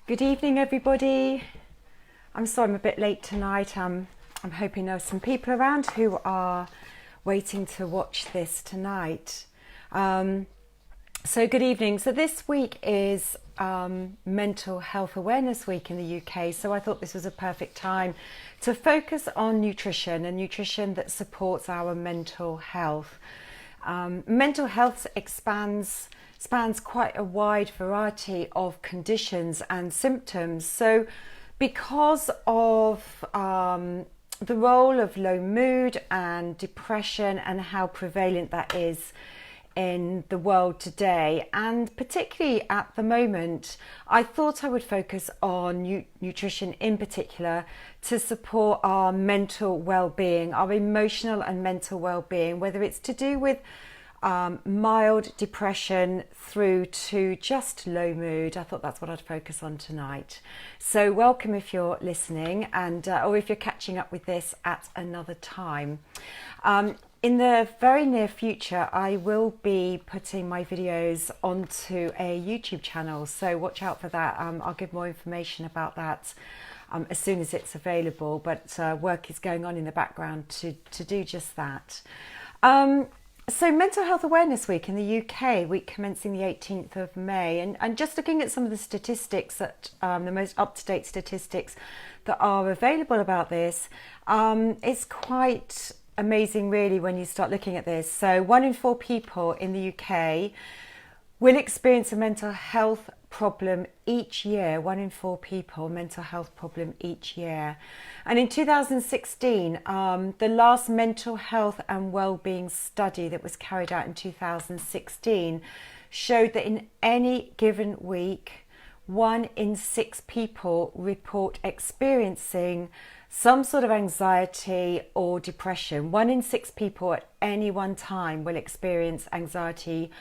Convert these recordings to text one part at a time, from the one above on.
Good evening, everybody. I'm sorry I'm a bit late tonight. I'm hoping there are some people around who are waiting to watch this tonight. So good evening. So this week is Mental Health Awareness Week in the UK. So I thought this was a perfect time to focus on nutrition and nutrition that supports our mental health. Mental health spans quite a wide variety of conditions and symptoms. So because of the role of low mood and depression and how prevalent that is in the world today, and particularly at the moment, I thought I would focus on nutrition in particular to support our mental well-being, our emotional and mental well-being, whether it's to do with mild depression through to just low mood. I thought that's what I'd focus on tonight. So welcome if you're listening, and or if you're catching up with this at another time. In the very near future, I will be putting my videos onto a YouTube channel, so watch out for that. I'll give more information about that as soon as it's available, but work is going on in the background to do just that. So Mental Health Awareness Week in the UK, week commencing the 18th of May, and just looking at some of the statistics, that the most up-to-date statistics that are available about this, it's quite amazing really when you start looking at this. So 1 in 4 people in the UK will experience a mental health problem each year. 1 in 4 people, mental health problem each year. And in 2016, the last mental health and well-being study that was carried out in 2016 showed that in any given week, 1 in 6 people report experiencing some sort of anxiety or depression. 1 in 6 people at any one time will experience anxiety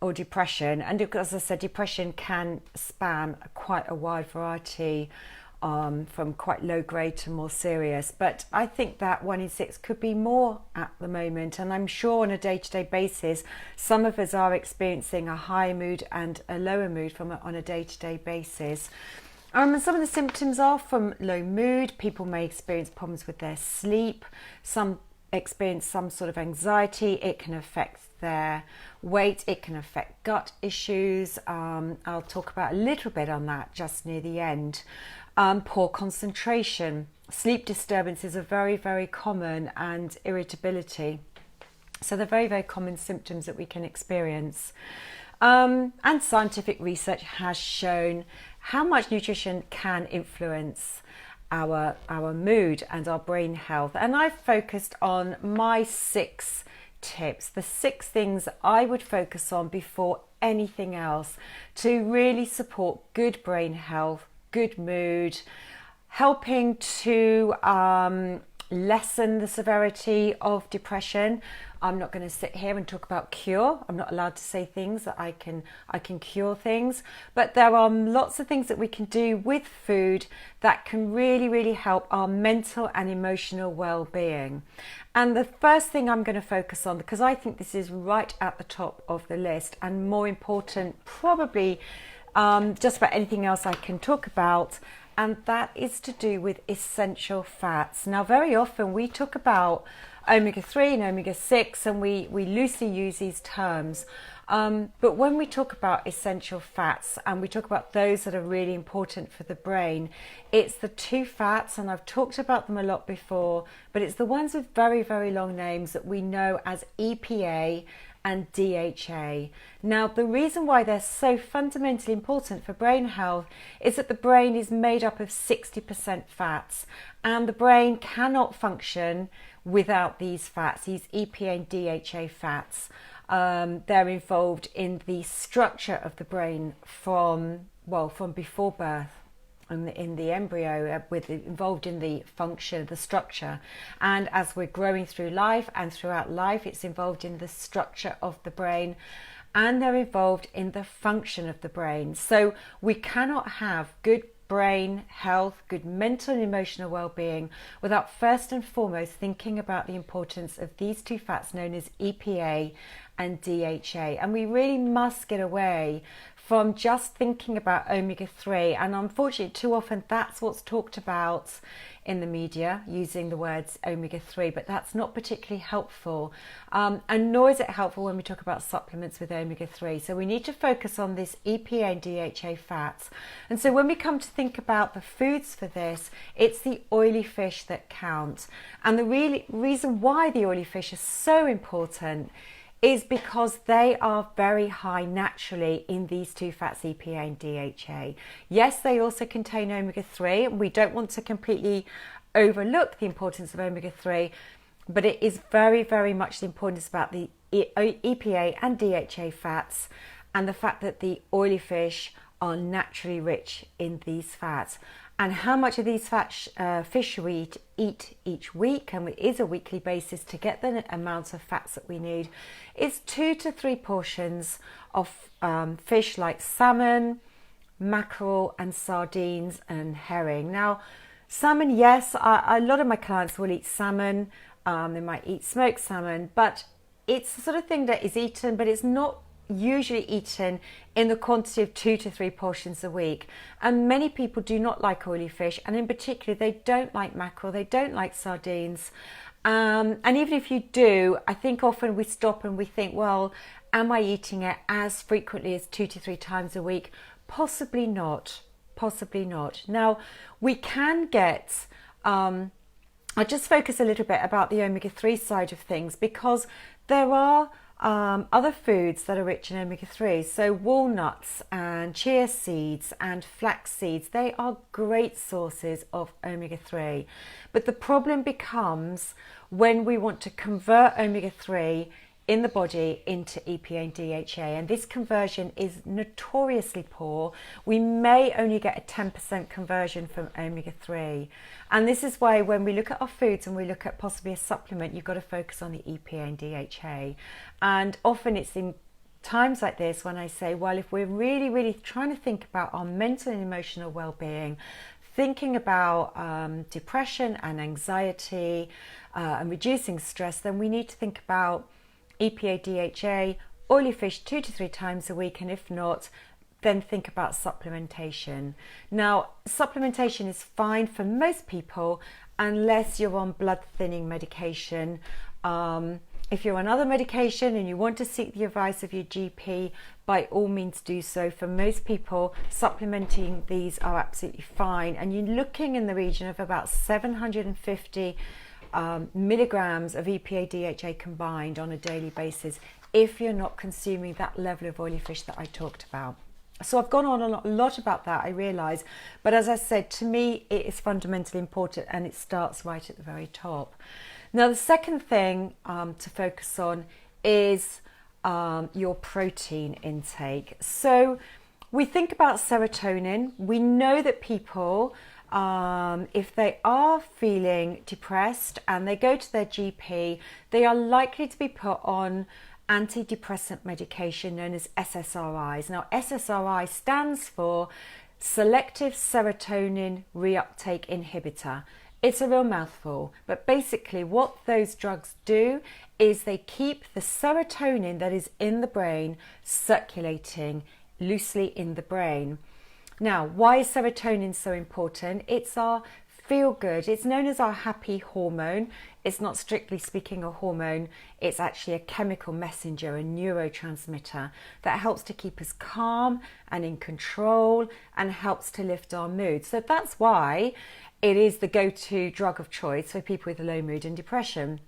or depression. And as I said, depression can span quite a wide variety, from quite low grade to more serious. But I think that 1 in 6 could be more at the moment. And I'm sure on a day-to-day basis, some of us are experiencing a high mood and a lower mood on a day-to-day basis. And some of the symptoms are from low mood. People may experience problems with their sleep. Some experience some sort of anxiety. It can affect their weight. It can affect gut issues. I'll talk about a little bit on that just near the end. Poor concentration. Sleep disturbances are very, very common, and irritability. So they're very, very common symptoms that we can experience. And scientific research has shown how much nutrition can influence our mood and our brain health. And I've focused on my 6 tips, the 6 things I would focus on before anything else to really support good brain health, good mood, helping to lessen the severity of depression. I'm not going to sit here and talk about cure. I'm not allowed to say things that I can cure things, but there are lots of things that we can do with food that can really, really help our mental and emotional well-being. And the first thing I'm going to focus on, because I think this is right at the top of the list and more important probably just about anything else I can talk about, and that is to do with essential fats. Now, very often we talk about omega-3 and omega-6, and we loosely use these terms. But when we talk about essential fats and we talk about those that are really important for the brain, it's the 2 fats, and I've talked about them a lot before, but it's the ones with very, very long names that we know as EPA and DHA. Now, the reason why they're so fundamentally important for brain health is that the brain is made up of 60% fats, and the brain cannot function without these fats, these EPA and DHA fats. They're involved in the structure of the brain from before birth. In the embryo, involved in the function, the structure, and as we're growing through life and throughout life, it's involved in the structure of the brain, and they're involved in the function of the brain. So we cannot have good brain health, good mental and emotional well-being without first and foremost thinking about the importance of these 2 fats known as EPA and DHA. And we really must get away from just thinking about omega-3, and unfortunately too often that's what's talked about in the media, using the words omega-3, but that's not particularly helpful, and nor is it helpful when we talk about supplements with omega-3. So we need to focus on this EPA and DHA fats. And so when we come to think about the foods for this, it's the oily fish that count. And the reason why the oily fish is so important is because they are very high naturally in these two fats, EPA and DHA. Yes, they also contain omega-3, and we don't want to completely overlook the importance of omega-3, but it is very, very much the importance about the EPA and DHA fats, and the fact that the oily fish are naturally rich in these fats. And how much of these fish we eat each week, and it is a weekly basis to get the amount of fats that we need, is 2 to 3 portions of fish like salmon, mackerel and sardines and herring. Now, salmon, yes, a lot of my clients will eat salmon. They might eat smoked salmon, but it's the sort of thing that is eaten, but it's not usually eaten in the quantity of 2 to 3 portions a week. And many people do not like oily fish, and in particular they don't like mackerel, they don't like sardines, and even if you do, I think often we stop and we think, well, am I eating it as frequently as 2 to 3 times a week? Possibly not, possibly not. Now we can get I'll just focus a little bit about the omega-3 side of things, because there are other foods that are rich in omega-3. So walnuts and chia seeds and flax seeds, they are great sources of omega-3. But the problem becomes when we want to convert omega-3 in the body into EPA and DHA, and this conversion is notoriously poor. We may only get a 10% conversion from omega-3, and this is why when we look at our foods and we look at possibly a supplement, you've got to focus on the EPA and DHA. And often it's in times like this when I say, well, if we're really trying to think about our mental and emotional well-being, thinking about depression and anxiety and reducing stress, then we need to think about EPA, DHA, oily fish 2 to 3 times a week, and if not, then think about supplementation. Now, supplementation is fine for most people unless you're on blood thinning medication. If you're on other medication and you want to seek the advice of your GP, by all means do so. For most people, supplementing these are absolutely fine, and you're looking in the region of about 750 milligrams of EPA DHA combined on a daily basis if you're not consuming that level of oily fish that I talked about. So I've gone on a lot about that, I realise, but as I said, to me it is fundamentally important, and it starts right at the very top. Now the second thing to focus on is your protein intake. So we think about serotonin. We know that people, if they are feeling depressed and they go to their GP, they are likely to be put on antidepressant medication known as SSRIs. Now, SSRI stands for selective serotonin reuptake inhibitor. It's a real mouthful, but basically what those drugs do is they keep the serotonin that is in the brain circulating loosely in the brain. Now, why is serotonin so important? It's our feel good. It's known as our happy hormone. It's not strictly speaking a hormone. It's actually a chemical messenger, a neurotransmitter that helps to keep us calm and in control and helps to lift our mood. So that's why it is the go-to drug of choice for people with low mood and depression.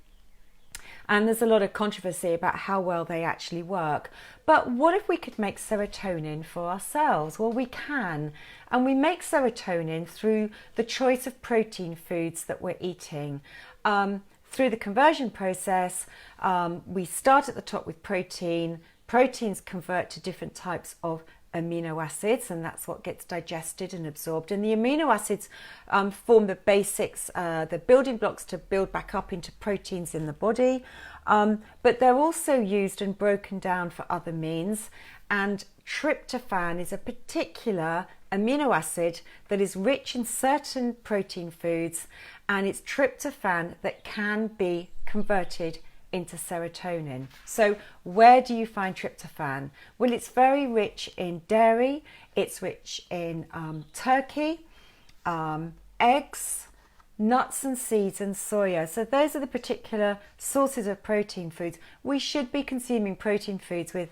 And there's a lot of controversy about how well they actually work. But what if we could make serotonin for ourselves? Well, we can. And we make serotonin through the choice of protein foods that we're eating. Through the conversion process, we start at the top with protein. Proteins convert to different types of amino acids, and that's what gets digested and absorbed. And the amino acids form the basics, the building blocks to build back up into proteins in the body. But they're also used and broken down for other means. And tryptophan is a particular amino acid that is rich in certain protein foods, and it's tryptophan that can be converted into serotonin. So where do you find tryptophan? Well, it's very rich in dairy, it's rich in turkey, eggs, nuts and seeds and soya. So those are the particular sources of protein foods. We should be consuming protein foods with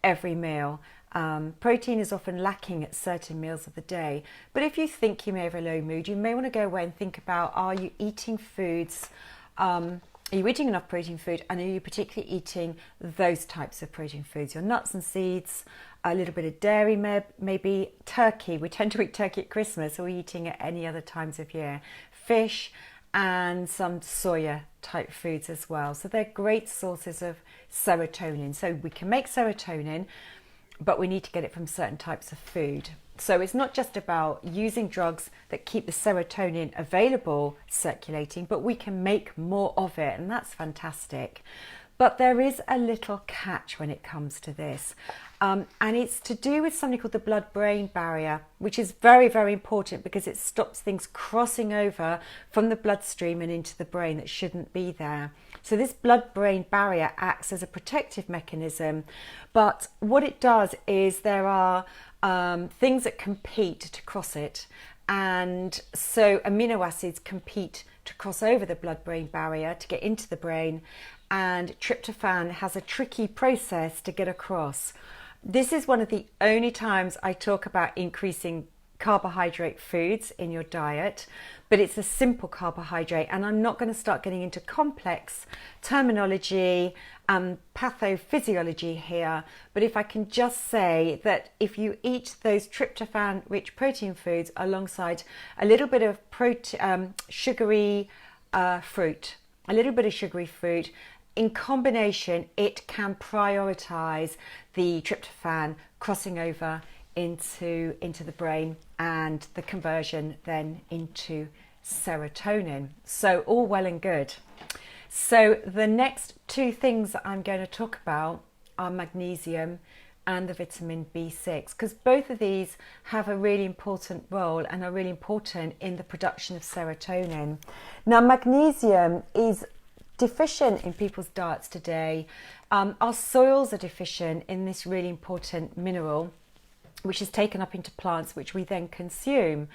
every meal. Protein is often lacking at certain meals of the day. But if you think you may have a low mood, you may want to go away and think about, are you eating foods, are you eating enough protein food, and are you particularly eating those types of protein foods? Your nuts and seeds, a little bit of dairy, maybe turkey. We tend to eat turkey at Christmas, or we're eating at any other times of year. Fish and some soya type foods as well. So they're great sources of serotonin. So we can make serotonin, but we need to get it from certain types of food. So it's not just about using drugs that keep the serotonin available circulating, but we can make more of it, and that's fantastic. But there is a little catch when it comes to this. And it's to do with something called the blood-brain barrier, which is very, very important because it stops things crossing over from the bloodstream and into the brain that shouldn't be there. So this blood-brain barrier acts as a protective mechanism. But what it does is there are things that compete to cross it. And so amino acids compete to cross over the blood-brain barrier to get into the brain. And tryptophan has a tricky process to get across. This is one of the only times I talk about increasing carbohydrate foods in your diet, but it's a simple carbohydrate, and I'm not going to start getting into complex terminology and pathophysiology here. But if I can just say that if you eat those tryptophan rich protein foods alongside a little bit of sugary fruit, in combination, it can prioritize the tryptophan crossing over into the brain and the conversion then into serotonin. So all well and good. So the next two things that I'm going to talk about are magnesium and the vitamin B6, because both of these have a really important role and are really important in the production of serotonin. Now, magnesium is deficient in people's diets today. Our soils are deficient in this really important mineral, which is taken up into plants, which we then consume.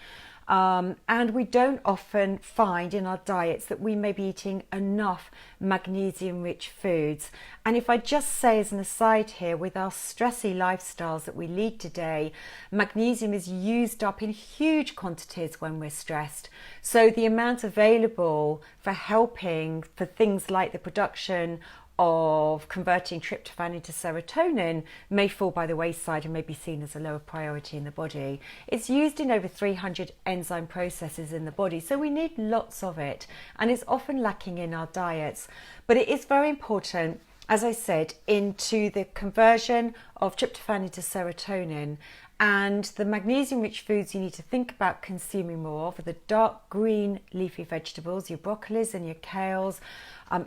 And we don't often find in our diets that we may be eating enough magnesium-rich foods. And if I just say as an aside here, with our stressy lifestyles that we lead today, magnesium is used up in huge quantities when we're stressed. So the amount available for helping for things like the production of converting tryptophan into serotonin may fall by the wayside and may be seen as a lower priority in the body. It's used in over 300 enzyme processes in the body, so we need lots of it, and it's often lacking in our diets. But it is very important, as I said, into the conversion of tryptophan into serotonin. And the magnesium-rich foods you need to think about consuming more of are the dark green leafy vegetables, your broccolis and your kales,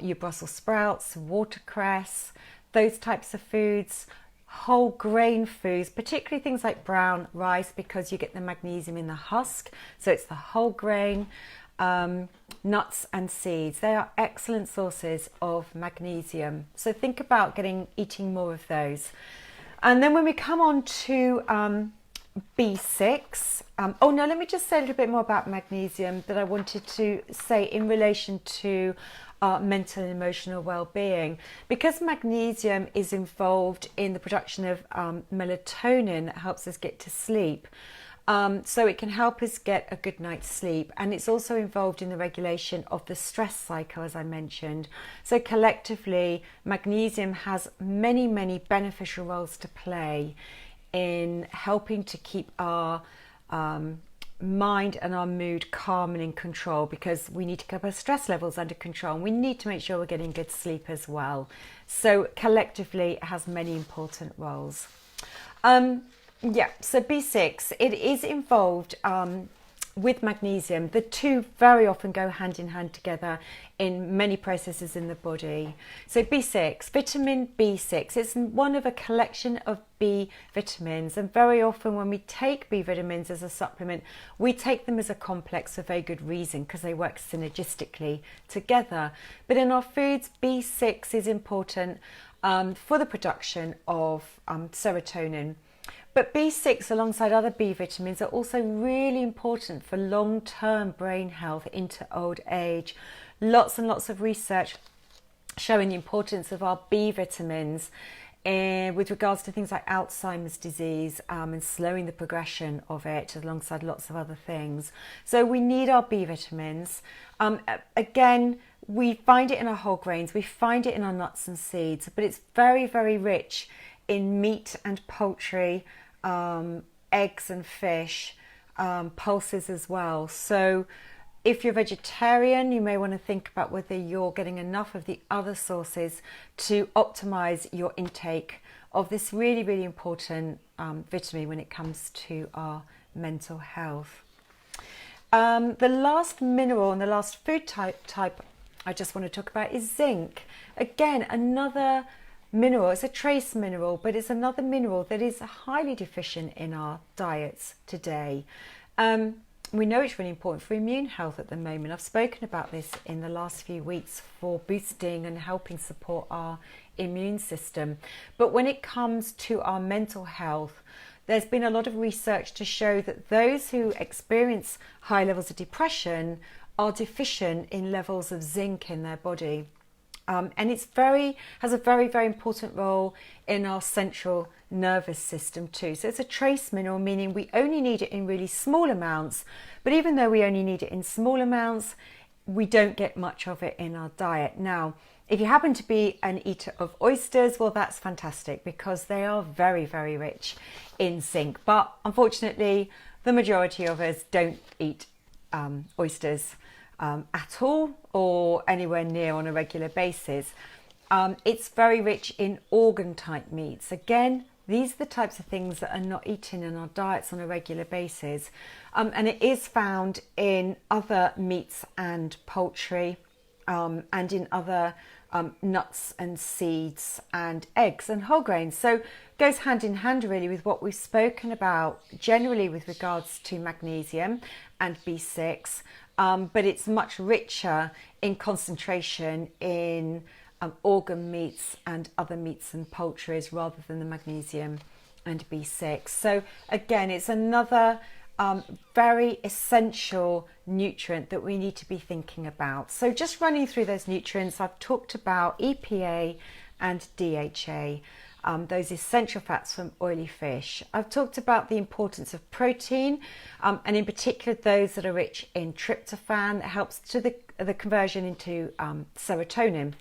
your Brussels sprouts, watercress, those types of foods, whole grain foods, particularly things like brown rice, because you get the magnesium in the husk. So it's the whole grain, nuts and seeds. They are excellent sources of magnesium. So think about eating more of those. And then when we come on to B6, let me just say a little bit more about magnesium that I wanted to say in relation to mental and emotional well-being. Because magnesium is involved in the production of melatonin that helps us get to sleep. So it can help us get a good night's sleep, and it's also involved in the regulation of the stress cycle, as I mentioned. So collectively, magnesium has many, many beneficial roles to play in helping to keep our mind and our mood calm and in control, because we need to keep our stress levels under control, and we need to make sure we're getting good sleep as well. So collectively, it has many important roles. So B6, it is involved with magnesium. The two very often go hand in hand together in many processes in the body. So B6, vitamin B6, it's one of a collection of B vitamins, and very often when we take B vitamins as a supplement, we take them as a complex for very good reason, because they work synergistically together. But in our foods, B6 is important for the production of serotonin. But B6, alongside other B vitamins, are also really important for long-term brain health into old age. Lots and lots of research showing the importance of our B vitamins with regards to things like Alzheimer's disease and slowing the progression of it, alongside lots of other things. So we need our B vitamins. Again, we find it in our whole grains, we find it in our nuts and seeds, but it's very, very rich in meat and poultry, eggs and fish, pulses as well. So if you're vegetarian, you may want to think about whether you're getting enough of the other sources to optimize your intake of this really, really important vitamin when it comes to our mental health. The last mineral and the last food type I just want to talk about is zinc. Again, another mineral. It's a trace mineral, but it's another mineral that is highly deficient in our diets today. We know it's really important for immune health at the moment. I've spoken about this in the last few weeks for boosting and helping support our immune system. But when it comes to our mental health, there's been a lot of research to show that those who experience high levels of depression are deficient in levels of zinc in their body. And it's has a very, very important role in our central nervous system too. So it's a trace mineral, meaning we only need it in really small amounts. But even though we only need it in small amounts, we don't get much of it in our diet. Now, if you happen to be an eater of oysters, well, that's fantastic, because they are very, very rich in zinc. But unfortunately, the majority of us don't eat oysters at all, or anywhere near on a regular basis. It's very rich in organ type meats. Again, these are the types of things that are not eaten in our diets on a regular basis. And it is found in other meats and poultry, and in other nuts and seeds and eggs and whole grains. So it goes hand in hand really with what we've spoken about generally with regards to magnesium and B6. But it's much richer in concentration in organ meats and other meats and poultries rather than the magnesium and B6. So again, it's another very essential nutrient that we need to be thinking about. So just running through those nutrients, I've talked about EPA and DHA. Those essential fats from oily fish. I've talked about the importance of protein, and in particular those that are rich in tryptophan, that helps to the conversion into serotonin.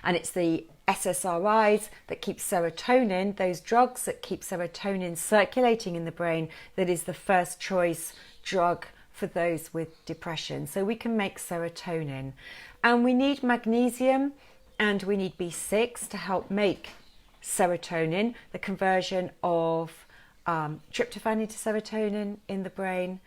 And it's the SSRIs that keep serotonin, those drugs that keep serotonin circulating in the brain, that is the first choice drug for those with depression. So we can make serotonin. And we need magnesium and we need B6 to help make serotonin, the conversion of tryptophan into serotonin in the brain.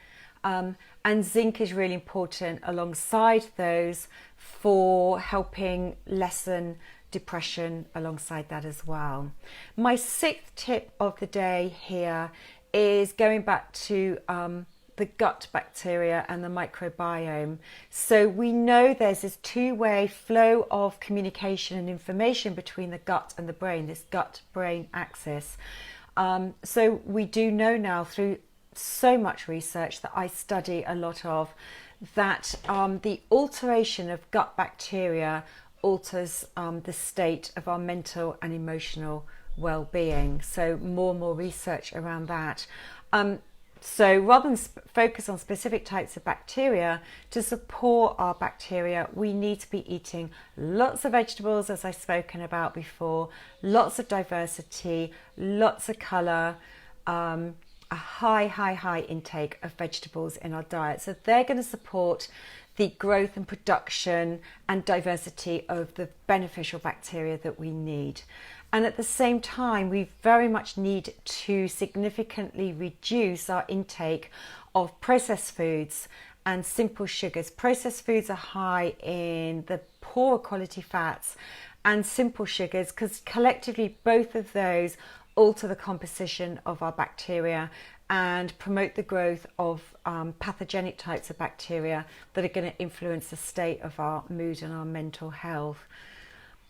And zinc is really important alongside those for helping lessen depression alongside that as well. My sixth tip of the day here is going back to the gut bacteria and the microbiome. So we know there's this two-way flow of communication and information between the gut and the brain, this gut-brain axis. So we do know now through so much research that I study a lot of, that the alteration of gut bacteria alters the state of our mental and emotional well-being. So more and more research around that. So rather than focus on specific types of bacteria, to support our bacteria, we need to be eating lots of vegetables, as I've spoken about before, lots of diversity, lots of colour, a high intake of vegetables in our diet. So they're going to support the growth and production and diversity of the beneficial bacteria that we need. And at the same time, we very much need to significantly reduce our intake of processed foods and simple sugars. Processed foods are high in the poorer quality fats and simple sugars, because collectively both of those alter the composition of our bacteria and promote the growth of pathogenic types of bacteria that are going to influence the state of our mood and our mental health.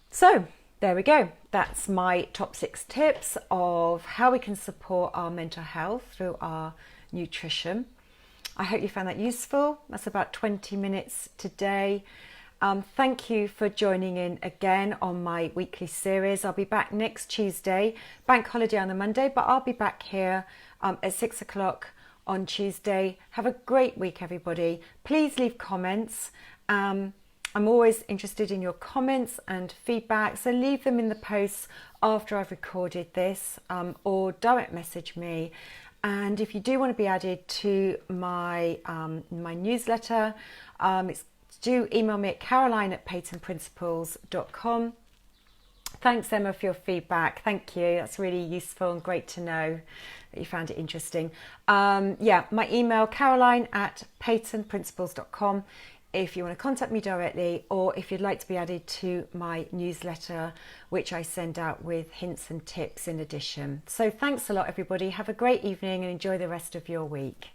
So there we go. That's my top 6 tips of how we can support our mental health through our nutrition. I hope you found that useful. That's about 20 minutes today. Thank you for joining in again on my weekly series. I'll be back next Tuesday, bank holiday on the Monday, but I'll be back here at 6 o'clock on Tuesday. Have a great week, everybody. Please leave comments. I'm always interested in your comments and feedback, so leave them in the posts after I've recorded this, or direct message me. And if you do want to be added to my newsletter, do email me at caroline@patenprinciples.com. Thanks, Emma, for your feedback. Thank you. That's really useful and great to know that you found it interesting. My email, caroline@patenprinciples.com, if you want to contact me directly, or if you'd like to be added to my newsletter, which I send out with hints and tips in addition. So thanks a lot, everybody. Have a great evening and enjoy the rest of your week.